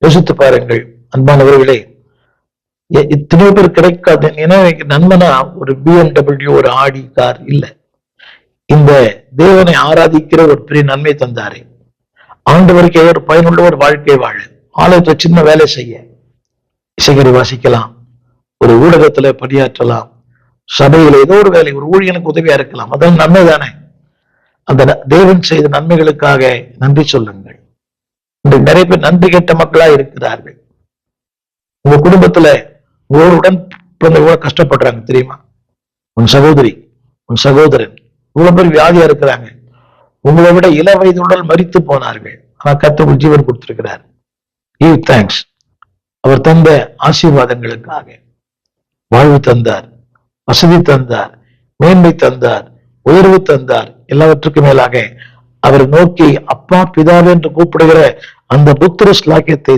யோசித்து பாருங்கள் அன்பானவர்களே. எத்தனையோ பேர் கிடைக்காது. ஏன்னா நண்பனா ஒரு BMW, ஒரு ஆடி கார் இல்ல. இந்த தேவனை ஆராதிக்கிற ஒரு பெரிய நன்மை தந்தாரே. ஆண்டவருக்கு ஒரு பயனுள்ள ஒரு வாழ்க்கை வாழ, ஆலயத்துல சின்ன வேலை செய்ய, இசைக்கறி வாசிக்கலாம், ஒரு ஊடகத்துல பணியாற்றலாம், சபையில ஏதோ ஒரு வேலை, ஒரு ஊழியனுக்கு உதவியா இருக்கலாம். அதான் நன்மை தானே. அந்த தேவன் செய்த நன்மைகளுக்காக நன்றி சொல்லுங்கள். இன்றைக்கு நிறைய பேர் நன்றி கெட்ட மக்களா இருக்கிறார்கள். உங்க குடும்பத்துல உங்களுடன் பிறந்தவங்க கஷ்டப்படுறாங்க தெரியுமா? உன் சகோதரி, உன் சகோதரன் இவ்வளவு பேர் வியாதியா இருக்கிறாங்க. உங்களை விட இள வயதுடன் மரித்து போனார்கள். ஆனா கர்த்தர் ஜீவன் கொடுத்திருக்கிறார். Give thanks. அவர் தந்த ஆசீர்வாதங்களுக்காக. வாழ்வு தந்தார், வசதி தந்தார், மேன்மை தந்தார், உயர்வு தந்தார். எல்லாவற்றுக்கும் மேலாக அவரை நோக்கி அப்பா பிதாவே என்று கூப்பிடுகிற அந்த புத்திர ஸ்லாக்கியத்தை